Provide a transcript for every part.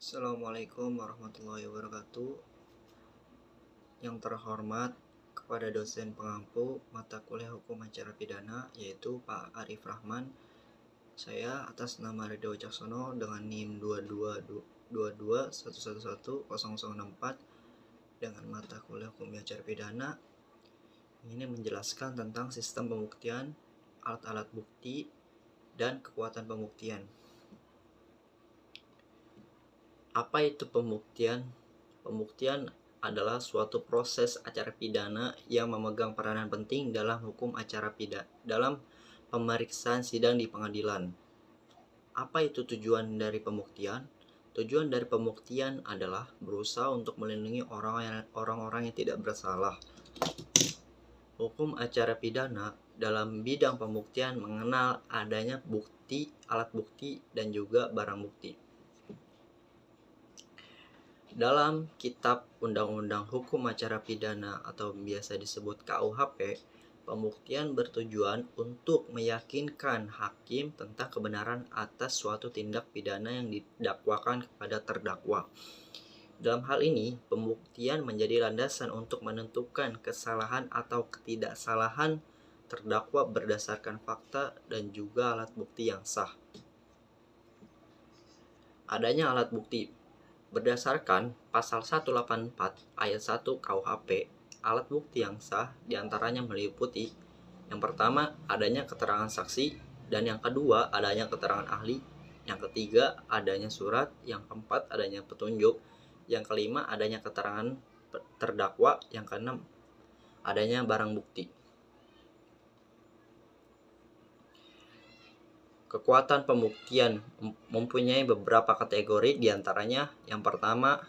Assalamualaikum warahmatullahi wabarakatuh. Yang terhormat kepada dosen pengampu mata kuliah hukum acara pidana yaitu Pak Arif Rahman. Saya atas nama Ridho Wicaksono dengan NIM 2222111064 dengan mata kuliah hukum acara pidana ini menjelaskan tentang sistem pembuktian, alat-alat bukti, dan kekuatan pembuktian. Apa itu pembuktian? Pembuktian adalah suatu proses acara pidana yang memegang peranan penting dalam hukum acara pidana, dalam pemeriksaan sidang di pengadilan. Apa itu tujuan dari pembuktian? Tujuan dari pembuktian adalah berusaha untuk melindungi orang-orang yang tidak bersalah. Hukum acara pidana dalam bidang pembuktian mengenal adanya bukti, alat bukti, dan juga barang bukti. Dalam Kitab Undang-Undang Hukum Acara Pidana atau biasa disebut KUHP, pembuktian bertujuan untuk meyakinkan hakim tentang kebenaran atas suatu tindak pidana yang didakwakan kepada terdakwa. Dalam hal ini, pembuktian menjadi landasan untuk menentukan kesalahan atau ketidaksalahan terdakwa berdasarkan fakta dan juga alat bukti yang sah. Adanya alat bukti. Berdasarkan pasal 184 ayat 1 KUHP, alat bukti yang sah diantaranya meliputi yang pertama adanya keterangan saksi, dan yang kedua adanya keterangan ahli, yang ketiga adanya surat, yang keempat adanya petunjuk, yang kelima adanya keterangan terdakwa, yang keenam adanya barang bukti. Kekuatan pembuktian mempunyai beberapa kategori, diantaranya yang pertama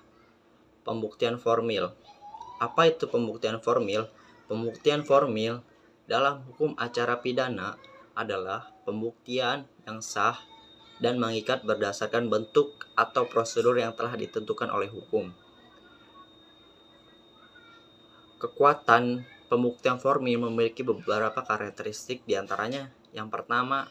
pembuktian formil. Apa itu pembuktian formil? Pembuktian formil dalam hukum acara pidana adalah pembuktian yang sah dan mengikat berdasarkan bentuk atau prosedur yang telah ditentukan oleh hukum. Kekuatan pembuktian formil memiliki beberapa karakteristik, diantaranya yang pertama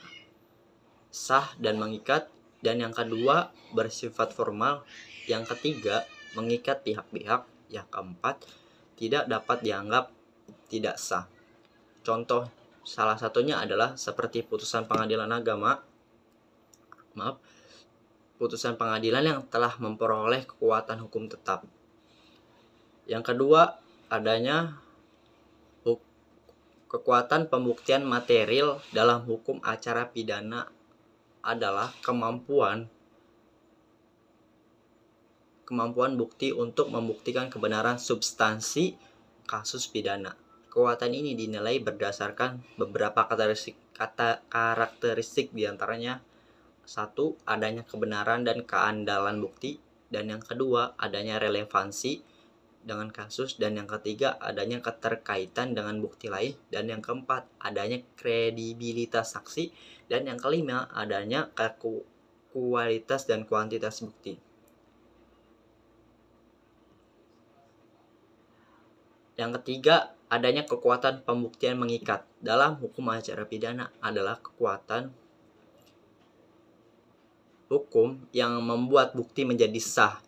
sah dan mengikat, dan yang kedua bersifat formal, yang ketiga mengikat pihak-pihak, yang keempat tidak dapat dianggap tidak sah. Contoh salah satunya adalah seperti putusan pengadilan putusan pengadilan yang telah memperoleh kekuatan hukum tetap. Yang kedua adanya kekuatan pembuktian material dalam hukum acara pidana adalah kemampuan bukti untuk membuktikan kebenaran substansi kasus pidana. Kekuatan ini dinilai berdasarkan beberapa karakteristik, diantaranya satu, adanya kebenaran dan keandalan bukti, dan yang kedua adanya relevansi dengan kasus, dan yang ketiga adanya keterkaitan dengan bukti lain, dan yang keempat adanya kredibilitas saksi, dan yang kelima adanya kualitas dan kuantitas bukti. Yang ketiga adanya kekuatan pembuktian mengikat. Dalam hukum acara pidana adalah kekuatan hukum yang membuat bukti menjadi sah,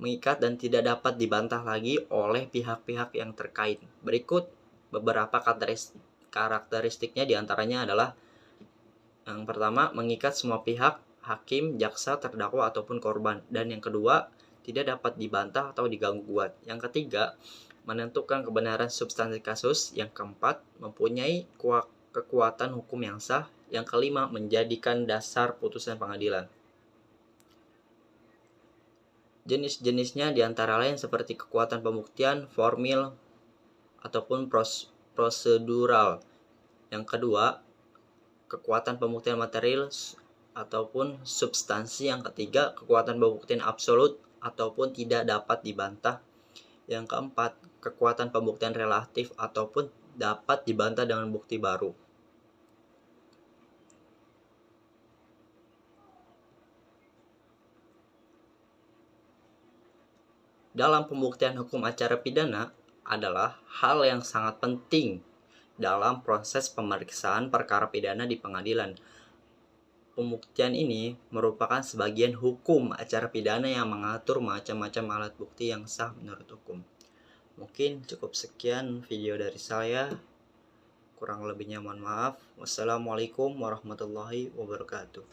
mengikat dan tidak dapat dibantah lagi oleh pihak-pihak yang terkait. Berikut beberapa karakteristiknya, diantaranya adalah yang pertama mengikat semua pihak, hakim, jaksa, terdakwa ataupun korban, dan yang kedua tidak dapat dibantah atau diganggu gugat. Yang ketiga menentukan kebenaran substansi kasus, yang keempat mempunyai kekuatan hukum yang sah, yang kelima menjadikan dasar putusan pengadilan. Jenis-jenisnya diantara lain seperti kekuatan pembuktian formil ataupun prosedural. Yang kedua kekuatan pembuktian material ataupun substansi. Yang ketiga kekuatan pembuktian absolut ataupun tidak dapat dibantah. Yang keempat kekuatan pembuktian relatif ataupun dapat dibantah dengan bukti baru. Dalam pembuktian hukum acara pidana adalah hal yang sangat penting dalam proses pemeriksaan perkara pidana di pengadilan. pembuktian ini merupakan sebagian hukum acara pidana yang mengatur macam-macam alat bukti yang sah menurut hukum. Mungkin cukup sekian video dari saya. Kurang lebihnya mohon maaf. Wassalamualaikum warahmatullahi wabarakatuh.